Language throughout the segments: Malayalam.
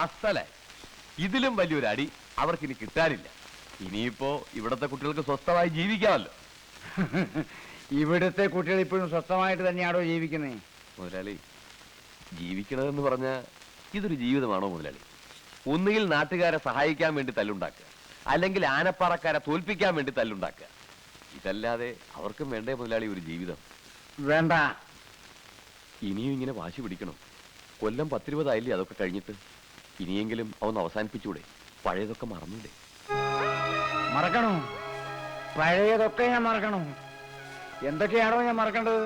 അസലായി. ഇതിലും വലിയൊരു അടി അവർക്കിനി കിട്ടാനില്ല. ഇനിയിപ്പോ ഇവിടത്തെ കുട്ടികൾക്ക് സ്വസ്ഥമായി ജീവിക്കാമല്ലോ. ഇവിടുത്തെ കുട്ടികൾ ഇപ്പോഴും സ്വസ്ഥമായിട്ട് തന്നെയാണോ ജീവിക്കുന്നത്? മുതലാളി, ജീവിക്കണതെന്ന് പറഞ്ഞ ഇതൊരു ജീവിതമാണോ മുതലാളി? ഒന്നുകിൽ നാട്ടുകാരെ സഹായിക്കാൻ വേണ്ടി തല്ലുണ്ടാക്കുക, അല്ലെങ്കിൽ ആനപ്പാറക്കാരെ തോൽപ്പിക്കാൻ വേണ്ടി തല്ലുണ്ടാക്കുക. ഇതല്ലാതെ അവർക്കും വേണ്ടേ മുതലാളി ഒരു ജീവിതം? വേണ്ട. ഇനിയും ഇങ്ങനെ വാശി പിടിക്കണം. കൊല്ലം 10-20 അതൊക്കെ കഴിഞ്ഞിട്ട്. ഇനിയെങ്കിലും അവന്ന് അവസാനിപ്പിച്ചൂടെ? പഴയതൊക്കെ മറന്നൂടെ? മറക്കണോ? പഴയതൊക്കെ ഞാൻ മറക്കണോ? എന്തൊക്കെയാണോ ഞാൻ മറക്കേണ്ടത്?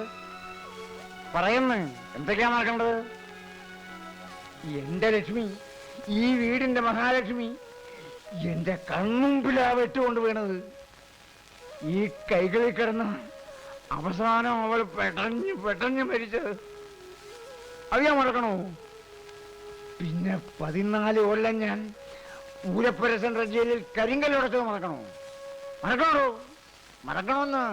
പറയുന്നു, എന്തൊക്കെയാ മറക്കേണ്ടത്? എന്റെ ലക്ഷ്മി, ഈ വീടിന്റെ മഹാലക്ഷ്മി എന്റെ കൺമുമ്പിലാ വെട്ടുകൊണ്ട് വീണത്. ഈ കൈകളിൽ കിടന്ന് അവസാനം അവൾ പെട്ടഞ്ഞ് മരിച്ചത് അത് ഞാൻ മറക്കണോ? പിന്നെ 14 കൊല്ലം ഞാൻ പൂരപ്പുര സെൻട്രൽ ജയിലിൽ കരിങ്കല്ലുടച്ചത് മറക്കണോ? മറക്കണമെന്ന്.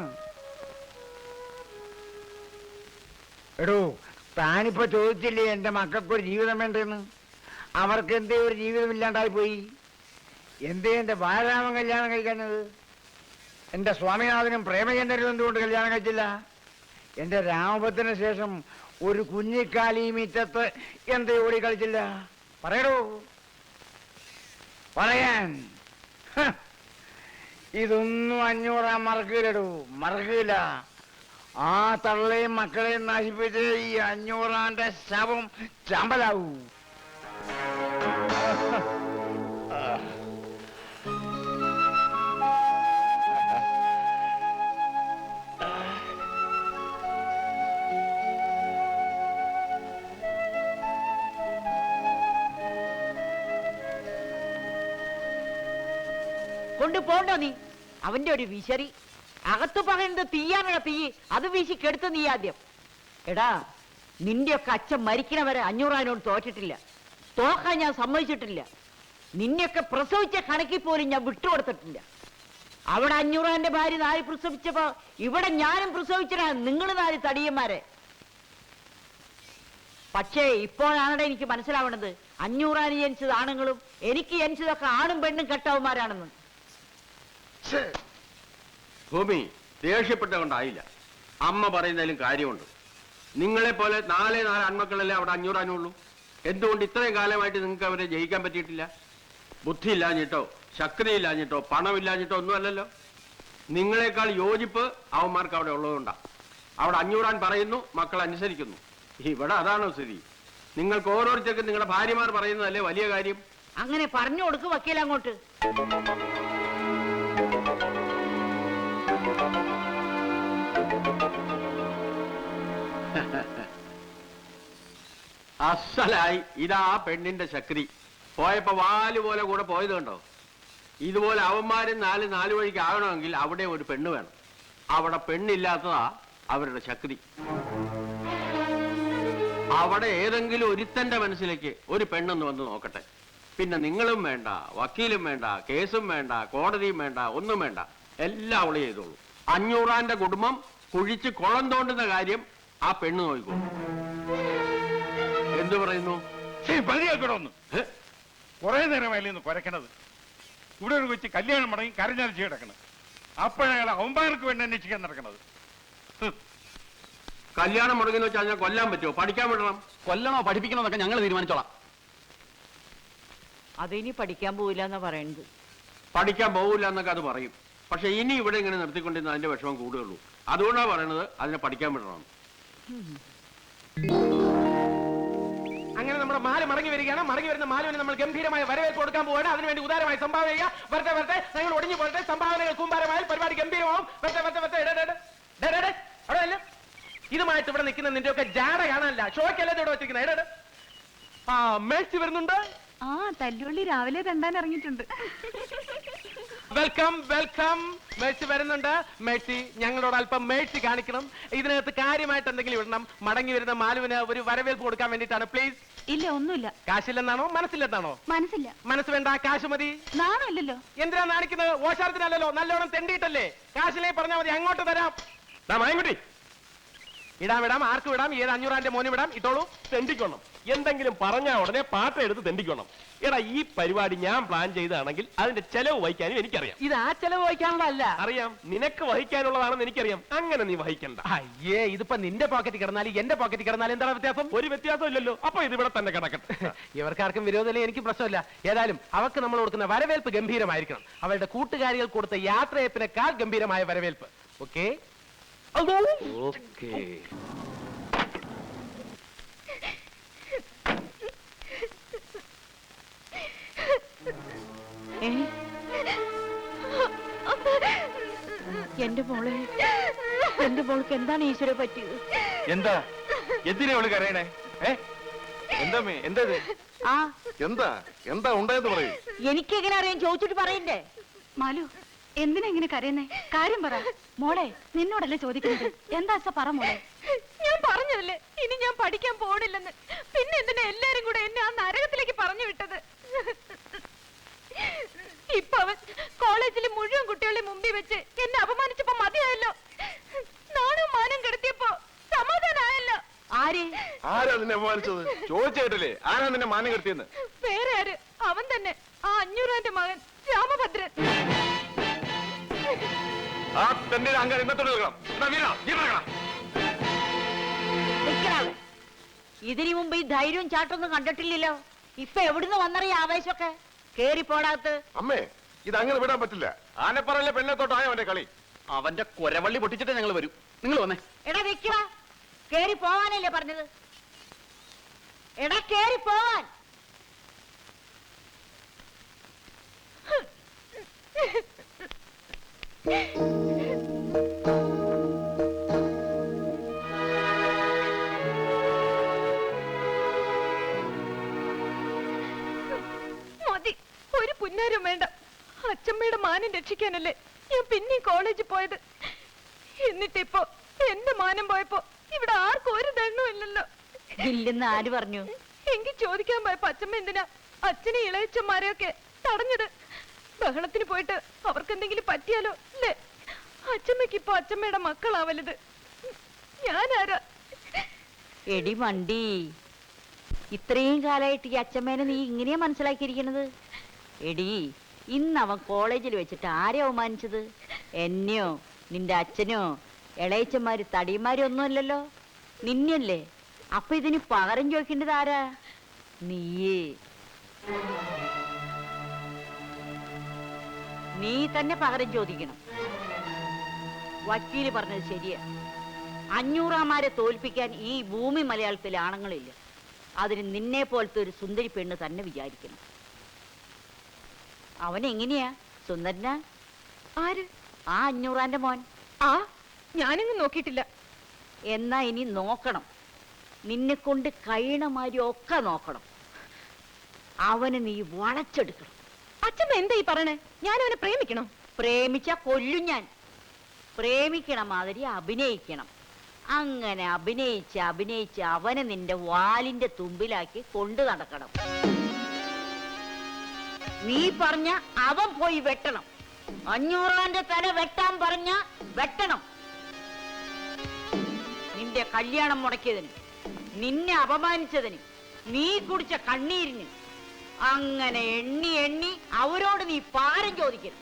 എടോ, താനിപ്പോ ചോദിച്ചില്ലേ എന്റെ മക്കൾക്കൊരു ജീവിതം വേണ്ടെന്ന്? അവർക്ക് എന്തേ ഒരു ജീവിതമില്ലാണ്ടായി പോയി? എന്തേ എന്റെ ബാലരാമൻ കല്യാണം കഴിക്കുന്നത്? എന്റെ സ്വാമിനാഥനും പ്രേമചന്ദ്രനും എന്തുകൊണ്ട് കല്യാണം കഴിച്ചില്ല? എന്റെ രാമഭദ്രന് ശേഷം ഒരു കുഞ്ഞിക്കാലി മീറ്റത്ത് എന്തേ ഓടി കളിച്ചില്ല? പറയടോ, പറയാൻ. ഇതൊന്നും 500 മറക്കില്ലടോ, മറക്കില്ല. ആ തള്ളയും മക്കളെയും നശിപ്പിച്ച് ഈ 500 ശവം ചമ്പലാവൂ. കൊണ്ടുപോണ്ടോ നീ? അവന്റെ ഒരു വിശറി. അകത്ത് പറയുന്നത് തീയാനുള്ള തീ, അത് വീശി കെടുത്ത നീ ആദ്യം. എടാ, നിന്റെയൊക്കെ അച്ഛൻ മരിക്കണവരെ 500 തോറ്റിട്ടില്ല, തോക്കാൻ ഞാൻ സമ്മതിച്ചിട്ടില്ല. നിന്നെയൊക്കെ പ്രസവിച്ച കണക്കിൽ പോലും ഞാൻ വിട്ടുകൊടുത്തിട്ടില്ല. അവിടെ 500 ഭാര്യ 4 പ്രസവിച്ചപ്പോ ഇവിടെ ഞാനും പ്രസവിച്ചടാ, നിങ്ങൾ 4 തടിയന്മാരെ. പക്ഷേ ഇപ്പോഴാണ് എനിക്ക് മനസ്സിലാവണത് 500 ജനിച്ചത് ആണുങ്ങളും എനിക്ക് ജനിച്ചതൊക്കെ ആണും പെണ്ണും കെട്ടവന്മാരാണെന്ന്. ഭൂമി ദേഷ്യപ്പെട്ടുകൊണ്ടായില്ല. അമ്മ പറയുന്നതിലും കാര്യമുണ്ട്. നിങ്ങളെ പോലെ 4 ആൺമക്കളല്ലേ അവിടെ 500 ഉള്ളൂ. എന്തുകൊണ്ട് ഇത്രയും കാലമായിട്ട് നിങ്ങൾക്ക് അവരെ ജയിക്കാൻ പറ്റിയിട്ടില്ല? ബുദ്ധി ഇല്ലാഞ്ഞിട്ടോ ശക്തി ഇല്ലാഞ്ഞിട്ടോ പണമില്ലാഞ്ഞിട്ടോ ഒന്നുമല്ലല്ലോ. നിങ്ങളെക്കാൾ യോജിപ്പ് അവന്മാർക്ക് അവിടെ ഉള്ളതുകൊണ്ടാ. അവിടെ 500 പറയുന്നു, മക്കൾ അനുസരിക്കുന്നു. ഇവിടെ അതാണോ സ്ഥിതി? നിങ്ങൾക്ക് ഓരോരുത്തർക്കും നിങ്ങളുടെ ഭാര്യമാർ പറയുന്നതല്ലേ വലിയ കാര്യം? അങ്ങനെ പറഞ്ഞു കൊടുക്ക് വക്കീൽ അങ്ങോട്ട്. അസലായി. ഇതാ പെണ്ണിന്റെ ശക്തി. പോയപ്പോ വാല് പോലെ കൂടെ പോയത് കണ്ടോ? ഇതുപോലെ അവന്മാരും 4 വഴിക്ക് ആകണമെങ്കിൽ അവിടെ ഒരു പെണ്ണ് വേണം. അവിടെ പെണ്ണില്ലാത്തതാ അവരുടെ ശക്തി. അവിടെ ഏതെങ്കിലും ഒരുത്തന്റെ മനസ്സിലേക്ക് ഒരു പെണ്ണെന്ന് വന്ന് നോക്കട്ടെ. പിന്നെ നിങ്ങളും വേണ്ട, വക്കീലും വേണ്ട, കേസും വേണ്ട, കോടതിയും വേണ്ട, ഒന്നും വേണ്ട. എല്ലാം അവള് ചെയ്തോളൂ. 500 കുടുംബം കുഴിച്ച് കുളം തോണ്ടുന്ന കാര്യം ആ പെണ്ണ് നോക്കിക്കോളൂ. എന്തു പറയുന്നു? പതിയാക്കണമെന്ന് കുറെ നേരമായില്ലെന്ന് കുരക്കണത്. ഇവിടെ ഒരു കൊച്ചു കല്യാണം മടങ്ങി കരഞ്ഞാലിച്ച് കിടക്കണത്. അപ്പോഴയാൾ അവന്മാർക്ക് വേണ്ടി അന്വേഷിക്കാൻ നടക്കണത്. കല്യാണം മുടങ്ങുന്ന വെച്ചാൽ ഞാൻ കൊല്ലാൻ പറ്റുമോ? പഠിക്കാൻ വിടണം. കൊല്ലണോ പഠിപ്പിക്കണോ എന്നൊക്കെ ഞങ്ങൾ തീരുമാനിച്ചോളാം. അതിനി പഠിക്കാൻ പോവില്ല എന്നാ പറയുന്നത്. പഠിക്കാൻ പോകില്ല എന്നൊക്കെ അത് പറയും. പക്ഷെ ഇനി ഇവിടെ ഇങ്ങനെ നിർത്തിക്കൊണ്ടിരുന്ന അതിന്റെ വിഷമം കൂടുകയുള്ളൂ. അതുകൊണ്ടാണ് പറയണത് അതിനെ പഠിക്കാൻ വിടണം. അങ്ങനെ നമ്മുടെ മാല് മടങ്ങി വരികയാണ്. മടങ്ങി വരുന്ന മാലുവിന് നമ്മൾ ഗംഭീരമായ വരവേൽപ്പ് കൊടുക്കാൻ പോവുകയാണ്. അതിനുവേണ്ടി ഉദാരമായി സംഭാവന ചെയ്യുക. വരട്ടെ ഞങ്ങൾ ഒടിഞ്ഞു പോകട്ടെ. സംഭാവനകൾ കൂമ്പാരമായാൽ പരിപാടി ഗംഭീരമാവും. അവിടെ ഇതുമായിട്ട് ഇവിടെ നിൽക്കുന്ന നിന്റെ ഒക്കെ ജാട കാണാനല്ല, ഷോയ്ക്കല്ലേ ഇവിടെ വെച്ചിരിക്കുന്നത്. ആ മേഴ്സി വരുന്നുണ്ട്. ആ തല്ലുള്ളി രാവിലെ തണ്ടാൻ ഇറങ്ങിയിട്ടുണ്ട്. വെൽക്കം മേഴ്സി വരുന്നുണ്ട്. മേഴ്സി, ഞങ്ങളോട് അല്പം മേഴ്സി കാണിക്കണം. ഇതിനകത്ത് കാര്യമായിട്ട് എന്തെങ്കിലും ഇടണം. മടങ്ങി വരുന്ന മാലുവിന് ഒരു വരവേൽപ്പ് കൊടുക്കാൻ വേണ്ടിയിട്ടാണ്. പ്ലീസ്. ഇല്ല, ഒന്നുമില്ല. കാശില്ലെന്നാണോ മനസ്സില്ലെന്നാണോ? മനസ്സില്ല. മനസ്സ് വേണ്ട, കാശ് മതി. നാണല്ലോ. എന്തിനാ നാണിക്കുന്നത്? ഓശാരത്തിനല്ലോ, നല്ലോണം തെണ്ടിയിട്ടല്ലേ. കാശിലേ പറഞ്ഞാൽ മതി, അങ്ങോട്ട് തരാം. മായൻകുട്ടി, ഇടാം, ആർക്ക് വിടാം? ഏത് 500 മോന് വിടാം? ഇട്ടോളൂ, തെണ്ടിക്കൊള്ളും. എന്തെങ്കിലും പറഞ്ഞാ ഉടനെ പാട്ട എടുത്ത് തെണ്ടിക്കണം. എടാ ഈ പരിപാടി ഞാൻ പ്ലാൻ ചെയ്താണെങ്കിൽ അതിന്റെ ചെലവ് വഹിക്കാനും എനിക്കറിയാം. ഇത് ആ ചെലവ് വഹിക്കാനുള്ളതല്ല. അറിയാം, നിനക്ക് വഹിക്കാനുള്ളതാണെന്ന് എനിക്കറിയാം. അങ്ങനെ നീ വഹിക്കണ്ട. അയ്യേ, ഇതിപ്പോ നിന്റെ പോക്കറ്റിൽ കിടന്നാലും എന്റെ പോക്കറ്റിൽ കിടന്നാലും എന്താണ് വ്യത്യാസം? ഒരു വ്യത്യാസം ഇല്ലല്ലോ. അപ്പൊ ഇതിവിടെ തന്നെ കിടക്കട്ടെ. ഇവർക്കാർക്കും വിരോധമില്ല, എനിക്ക് പ്രശ്നമില്ല. ഏതായാലും അവർക്ക് നമ്മൾ കൊടുക്കുന്ന വരവേൽപ്പ് ഗംഭീരമായിരിക്കണം. അവരുടെ കൂട്ടുകാരികൾ കൊടുത്ത യാത്രയപ്പിനേക്കാൾ ഗംഭീരമായ വരവേൽപ്പ്. ഓക്കെ? ഓക്കേ. എന്റെ മോളെ, എന്റെ മോൾക്ക് എന്താണ് ഈശ്വര പറ്റിയത്? എന്താ എന്തിനാ അവള് കരയണേ? എന്താ എന്താ ആ എന്താ എന്താ ഉണ്ടായെന്ന് പറയൂ. എനിക്കെങ്ങനെ അറിയാൻ? ചോദിച്ചിട്ട് പറയണ്ടേ? മാലു, എന്തിനാ ഇങ്ങനെ കരയുന്നേ? കാര്യം പറ മോളെ. നിന്നോടല്ലേ ചോദിക്കുന്നത്? എന്താ അച്ഛ പറ മോളെ. ഞാൻ പറഞ്ഞതല്ലേ ഇനി ഞാൻ പഠിക്കാൻ പോണില്ലെന്ന്. പിന്നെ എന്തിനാ എല്ലാരും കൂടെ എന്നെ ആ നരകത്തിലേക്ക് പറഞ്ഞു വിട്ടത്? ഇപ്പൊ അവൻ കോളേജിലെ മുഴുവൻ കുട്ടികളെ മുമ്പിൽ വെച്ച് എന്നെ അപമാനിച്ചപ്പോ മതിയായല്ലോ. നാണും മാനം കെടുത്തിയപ്പോ സമാധാനമായല്ലോ. ആരാ നിന്നെ അപമാനിച്ചത്? ചോദിച്ചേട്ടല്ലേ ആരാ നിന്നെ മാനം കെടുത്തിയെന്ന്? വേറെ ആര്? അവൻ തന്നെ, ആ 500 മകൻ രാമഭദ്രൻ. ആ തന്നെ അങ്കാരം ഇന്നത്തോടെ ഇതിനു മുമ്പ് ഈ ധൈര്യവും ചാട്ടൊന്നും കണ്ടിട്ടില്ലല്ലോ. ഇപ്പൊ എവിടുന്ന് വന്നറിയ ആവേശമൊക്കെ? കേറി പോടാത്ത്. അമ്മേ, ഇത് അങ്ങനെ വിടാൻ പറ്റില്ല. ആനപ്പറയിലെ പെണ്ണത്തോട്ടായോ അവന്റെ കളി. അവന്റെ കൊരവള്ളി പൊട്ടിച്ചിട്ട് ഞങ്ങൾ വരും. നിങ്ങൾ വന്നേ. എടാ വെക്കടാ, കേറി പോവാനല്ലേ പറഞ്ഞത്? എടാ കേറി പോവാൻ. മതി, ഒരു പുന്നാരും വേണ്ട. അച്ഛമ്മയുടെ മാനം രക്ഷിക്കാനല്ലേ ഞാൻ പിന്നെ കോളേജിൽ പോയത്. എന്നിട്ടിപ്പോ എന്റെ മാനം പോയപ്പോ ഇവിടെ ആർക്കും ഒരു ദണ്ണവും ഇല്ലല്ലോ. ഇല്ലെന്ന് ആര് പറഞ്ഞു? എങ്കിൽ ചോദിക്കാൻ പോയപ്പോ അച്ഛമ്മ എന്തിനാ അച്ഛനെ ഇളയച്ചന്മാരെയൊക്കെ തടഞ്ഞത്? ബഹളത്തിന് പോയിട്ട് അവർക്ക് എന്തെങ്കിലും പറ്റിയാലോ അല്ലേ? അച്ഛമ്മക്ക് ഇപ്പൊ അച്ഛമ്മയുടെ മക്കളാ വലുത്. ഞാനാരാ? എടി വണ്ടി, ഇത്രയും കാലമായിട്ട് ഈ അച്ഛമ്മേനെ നീ ഇങ്ങനെയാ മനസ്സിലാക്കിയിരിക്കണത്? എടി, ഇന്ന് അവൻ കോളേജിൽ വെച്ചിട്ട് ആരെ അവമാനിച്ചത്? എന്നെയോ നിന്റെ അച്ഛനോ ഇളയച്ചന്മാര് തടിയന്മാരും ഒന്നുമല്ലല്ലോ, നിന്നല്ലേ. അപ്പൊ ഇതിന് പകരം ചോദിക്കേണ്ടത് ആരാ? നീയേ. നീ തന്നെ പകരം ചോദിക്കണം. വക്കീല് പറഞ്ഞത് ശരിയാ. 500 തോൽപ്പിക്കാൻ ഈ ഭൂമി മലയാളത്തിലെ ആണുങ്ങളില്ല. അതിന് നിന്നെ പോലത്തെ ഒരു സുന്ദരി പെണ്ണ് തന്നെ വിചാരിക്കണം. അവൻ എങ്ങനെയാ? സുന്ദരനാ? ആര്? ആ 500 മോൻ. ആ, ഞാനങ്ങ് നോക്കിയിട്ടില്ല. എന്നാ ഇനി നോക്കണം. നിന്നെ കൊണ്ട് കഴിയണമാതിരി ഒക്കെ നോക്കണം. അവന് നീ വളച്ചെടുക്കണം. അച്ഛമ്മ എന്താ ഈ പറയണേ? ഞാൻ അവനെ പ്രേമിക്കണം? പ്രേമിച്ച കൊല്ലും ഞാൻ. പ്രേമിക്കണ മാതിരി അഭിനയിക്കണം. അങ്ങനെ അഭിനയിച്ച് അഭിനയിച്ച് അവനെ നിന്റെ വാലിന്റെ തുമ്പിലാക്കി കൊണ്ടു നടക്കണം. നീ പറഞ്ഞ അവൻ പോയി വെട്ടണം. 500 തല വെട്ടാൻ പറഞ്ഞ വെട്ടണം. നിന്റെ കല്യാണം മുടക്കിയതിന്, നിന്നെ അപമാനിച്ചതിന്, നീ കുടിച്ച കണ്ണീരിന്, അങ്ങനെ എണ്ണി എണ്ണി അവരോട് നീ പാരം ചോദിക്കണം.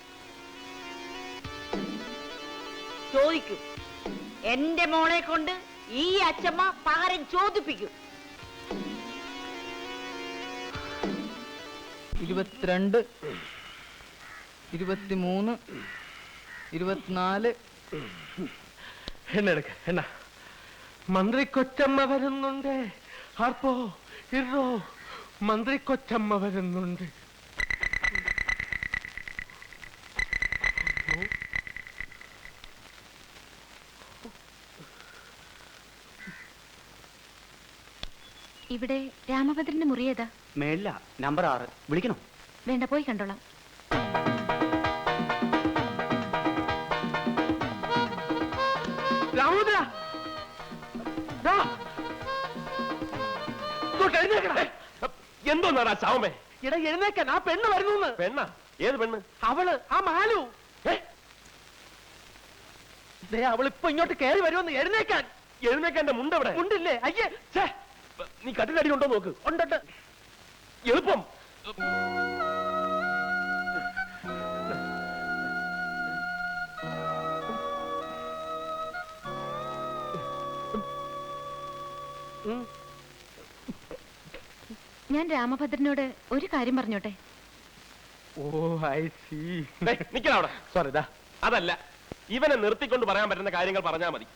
ചോദിക്കും. എന്റെ മോളെ കൊണ്ട് ഈ അച്ഛമ്മ പകരം ചോദിപ്പിക്കും. 22, 23, 24. എണ്ണെടുക്ക എണ്ണ. മന്ത്രി കൊച്ചമ്മ വരുന്നുണ്ട്. ആർപ്പോ ഇറോ, മന്ത്രി കൊച്ചമ്മ വരുന്നുണ്ട്. ഇവിടെ രാമഭദ്രന്റെ മുറി ഏതാ? മേളില നമ്പർ 6. വിളിക്കണോ? വേണ്ട, പോയി കണ്ടോളാം. രാമഭദ്ര, എന്തോന്നാടാ ചാവമേ? ഇട എഴുന്നേക്കാൻ. ആ പെണ്ണ് വരുന്നു. പെണ്ണ? ഏത് പെണ്ണ്? അവള്, ആ മാലു. അവളിപ്പോ ഇങ്ങോട്ട് കയറി വരുമെന്ന്. എഴുന്നേക്കാൻ. എഴുന്നേക്കാൻ എന്റെ മുണ്ട് എവിടെ? ഉണ്ടില്ലേ? അയ്യേ, നീ കട്ടിലടി ഉണ്ടോ നോക്ക്. ഉണ്ടോട്ട് എളുപ്പം. ഞാൻ രാമഭദ്രനോട് ഒരു കാര്യം പറഞ്ഞോട്ടെ. ഓ ഐ സീ. നിക്കവിടെ. സോറി ദാ അതല്ല, ഇവനെ നിർത്തിക്കൊണ്ട് പറയാൻ പറ്റുന്ന കാര്യങ്ങൾ പറഞ്ഞാൽ മതി.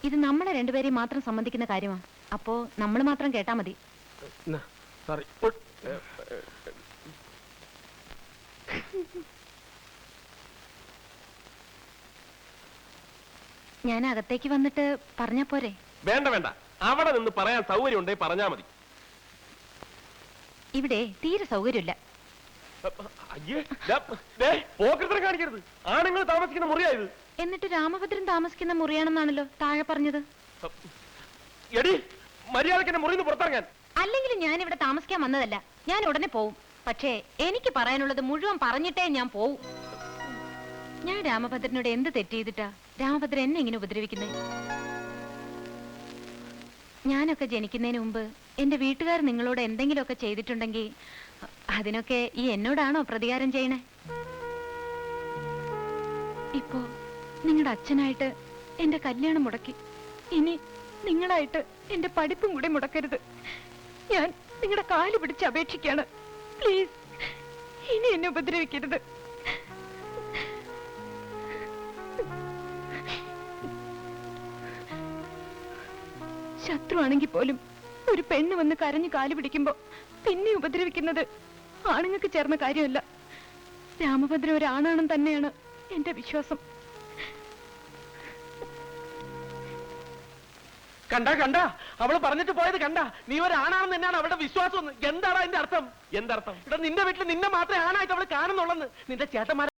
ഇത് നമ്മളെ രണ്ടുപേരെയും മാത്രം സംബന്ധിക്കുന്ന കാര്യമാണ്. അപ്പോ നമ്മൾ മാത്രം കേട്ടാ മതി. സോറി. ഞാൻ അകത്തേക്ക് വന്നിട്ട് പറഞ്ഞാ പോരെ? വേണ്ട വേണ്ട, അവിടെ നിന്ന് പറയാൻ സൗകര്യം ഉണ്ടെങ്കിൽ പറഞ്ഞാ മതി. ഇവിടെ തീരെ സൗകര്യമില്ല. പോക്കൃതം കാണിക്കരുത്. ആണുങ്ങൾ താമസിക്കുന്ന മുറിയായത്. എന്നിട്ട് രാമഭദ്രൻ താമസിക്കുന്ന മുറിയാണെന്നാണല്ലോ താഴെ പറഞ്ഞത്. എടി മര്യാദക്ക് എന്നെ മുറിന്ന് പുറത്തിറങ്ങാൻ. അല്ലെങ്കിൽ ഞാൻ ഇവിടെ താമസിക്കാൻ വന്നതല്ല. ഞാൻ ഉടനെ പോവും. പക്ഷേ എനിക്ക് പറയാനുള്ളത് മുഴുവൻ പറഞ്ഞിട്ടേ ഞാൻ പോവും. ഞാൻ രാമഭദ്രനോട് എന്ത് തെറ്റ് ചെയ്തിട്ടാ രാമഭദ്രൻ എന്നെ ഇങ്ങനെ ഉപദ്രവിക്കുന്നത്? ഞാനൊക്കെ ജനിക്കുന്നതിന് മുമ്പ് എന്റെ വീട്ടുകാർ നിങ്ങളോട് എന്തെങ്കിലുമൊക്കെ ചെയ്തിട്ടുണ്ടെങ്കിൽ അതിനൊക്കെ ഈ എന്നോടാണോ പ്രതികാരം ചെയ്യണേ? ഇപ്പോ നിങ്ങളുടെ അച്ഛനായിട്ട് എന്റെ കല്യാണം മുടക്കി. ഇനി നിങ്ങളായിട്ട് എന്റെ പഠിപ്പും കൂടി മുടക്കരുത്. ഞാൻ നിങ്ങളുടെ കാല് പിടിച്ച് അപേക്ഷിക്കാണ്. പ്ലീസ്, ഇനി എന്നെ ഉപദ്രവിക്കരുത്. ശത്രുവാണെങ്കിൽ പോലും ഒരു പെണ്ണ് വന്ന് കരഞ്ഞു കാല് പിടിക്കുമ്പോ പിന്നെ ഉപദ്രവിക്കുന്നത് ആണുങ്ങൾക്ക് ചേർന്ന കാര്യമല്ല. രാമഭദ്രൻ ഒരാണാണെന്ന് തന്നെയാണ് എന്റെ വിശ്വാസം. കണ്ട കണ്ട, അവള് പറഞ്ഞിട്ട് പോയത് കണ്ട. നീ ഒരാണാണെന്ന് തന്നെയാണ് അവളുടെ വിശ്വാസം. എന്താണ് അതിന്റെ അർത്ഥം? എന്തർത്ഥം? ഇവിടെ നിന്റെ വീട്ടിൽ നിന്നെ മാത്രമേ ആണായിട്ട് അവള് കാണുന്നുള്ളെന്ന്. നിന്റെ ചേട്ടന്മാരെ